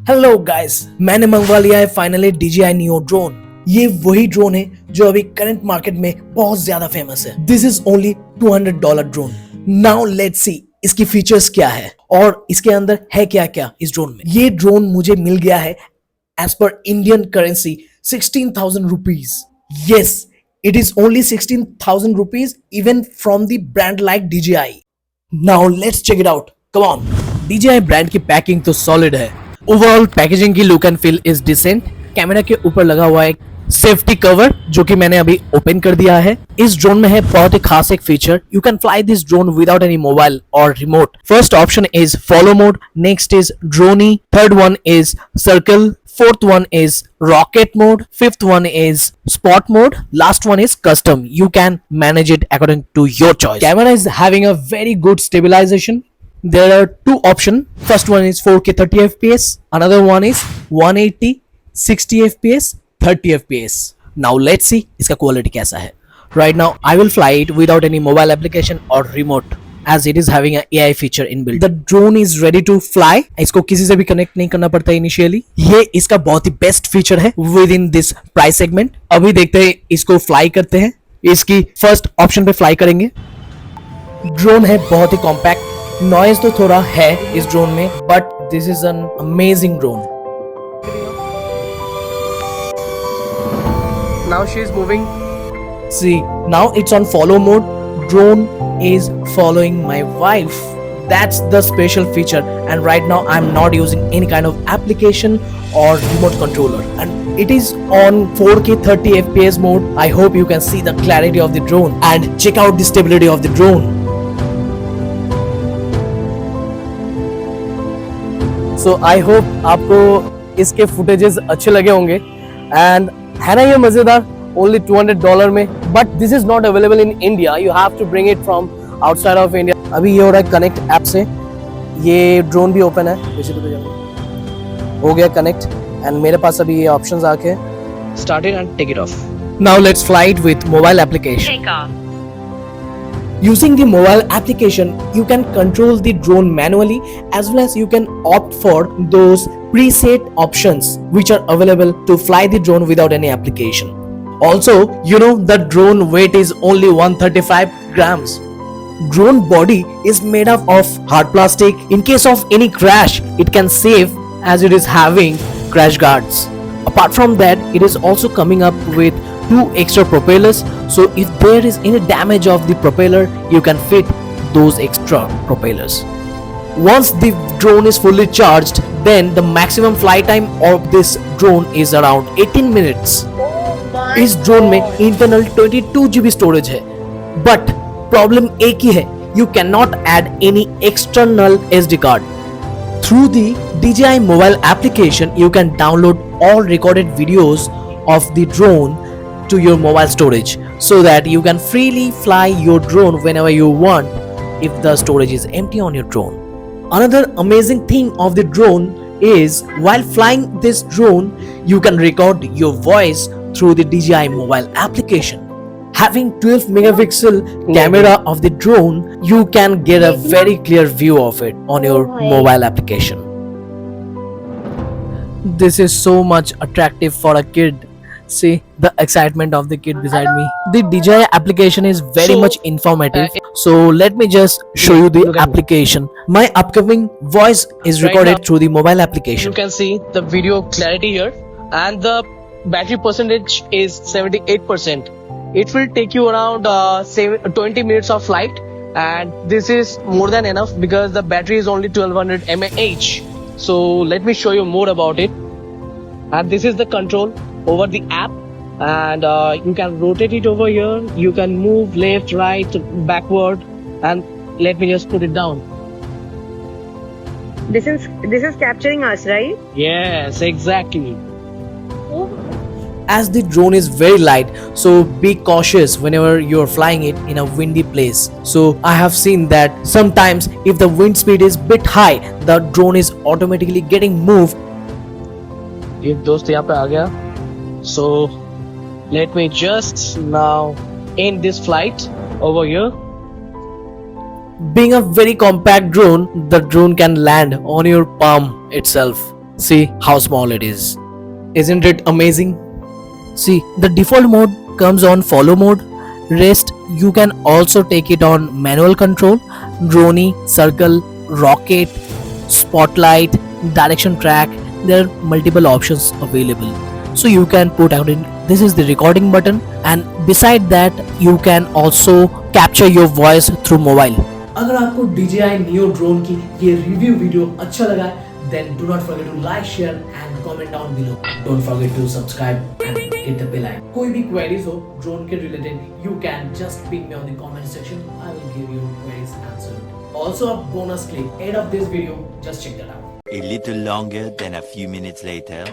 Hello guys, मैंने मंगवा लिया है फाइनली DJI Neo ड्रोन। ये वही ड्रोन है जो अभी करंट मार्केट में बहुत ज्यादा फेमस है। This is only $200 drone. Now let's see इसकी फीचर्स क्या है और इसके अंदर है क्या क्या इस ड्रोन में। ये ड्रोन मुझे मिल गया है as per Indian currency 16,000 rupees. Yes, it is only 16,000 rupees even from the brand like DJI. Now let's check it out. Come on. DJI brand की पैकिंग तो सॉलिड है। ओवरऑल पैकेजिंग की look and feel is decent. Camera के ऊपर लगा हुआ है safety cover जो कि मैंने अभी ओपन कर दिया है। इस ड्रोन में है बहुत ही खास एक feature, you can fly this drone without any mobile और remote. First option is follow mode, next is dronie, third one is circle, fourth one is rocket mode, fifth one is spot mode, last one is custom. You can manage it according to your choice. Camera is having a very good stabilization. There are two options. First one is 4K 30 fps, another one is 180 60 fps 30 fps. Now let's see इसका quality कैसा है। Right now I will fly it without any mobile application or remote as it is having a AI feature inbuilt. The drone is ready to fly. इसको किसी से भी connect नहीं करना पड़ता इनिशियली। ये इसका बहुत ही बेस्ट फीचर है with in this price segment. अभी देखते हैं इसको फ्लाई करते हैं। इसकी फर्स्ट ऑप्शन पे फ्लाई करेंगे। ड्रोन है बहुत ही कॉम्पैक्ट, नॉइज तो थोड़ा है इस ड्रोन में, but this is an amazing drone. Now she is moving. See, now it's on follow mode. Drone is following my wife. That's the special feature, and right now I'm not using any kind of application or remote controller, and it is on 4K 30 fps mode. I hope you can see the clarity of the drone and check out the stability of the drone. So I hope आपको इसके footages अच्छे लगे होंगे, and है ना ये मजेदार। Only $200 में, but this is not available in India. You have to bring it from outside of India. अभी ये हो रहा है कनेक्ट ऐप से। ये ड्रोन भी ओपन है, हो गया कनेक्ट, एंड मेरे पास अभी ये ऑप्शंस आके Start it and take it off. Now let's fly it with mobile application. Take off. Using the mobile application, you can control the drone manually as well as you can opt for those preset options which are available to fly the drone without any application. Also, you know the drone weight is only 135 grams. Drone body is made up of hard plastic. In case of any crash, it can save as it is having crash guards. Apart from that, it is also coming up with 2 extra propellers. So if there is any damage of the propeller, you can fit those extra propellers. Once the drone is fully charged, then the maximum flight time of this drone is around 18 minutes. इस drone में internal 22 GB storage है, but problem एक ही है, you can not add any external SD card. Through the DJI mobile application you can download all recorded videos of the drone to your mobile storage so that you can freely fly your drone whenever you want if the storage is empty on your drone. Another amazing thing of the drone is while flying this drone you can record your voice through the DJI mobile application. Having 12 megapixel camera of the drone, you can get a very clear view of it on your mobile application. This is so much attractive for a kid. See the excitement of the kid beside me. The DJI application is very much informative. So let me just show you the application. My upcoming voice is recorded through the mobile application. You can see the video clarity here, and the battery percentage is 78%. It will take you around 20 minutes of flight, and this is more than enough because the battery is only 1200 mAh. So let me show you more about it. And this is the control over the app, and you can rotate it over here. You can move left, right, backward, and let me just put it down. This is capturing us, right? Yes, exactly. As the drone is very light, so be cautious whenever you're flying it in a windy place. So I have seen that sometimes if the wind speed is bit high, the drone is automatically getting moved. एक दोस्त यहाँ पे आ गया, so let me just now end this flight over here. Being a very compact drone, the drone can land on your palm itself. See how small it is. Isn't it amazing? See, the default mode comes on follow mode. Rest, you can also take it on manual control, drone, circle, rocket, spotlight, direction track. There are multiple options available. So you can put out in this is the recording button, and beside that you can also capture your voice through mobile. अगर आपको DJI Neo drone की ये review video अच्छा लगा है, then do not forget to like, share and comment down below. Don't forget to subscribe and hit the bell icon. कोई भी queries हो ड्रोन के related, you can just ping me on the comment section. I will give you queries answered. Also a bonus clip end of this video. Just check that out. A little longer than a few minutes later.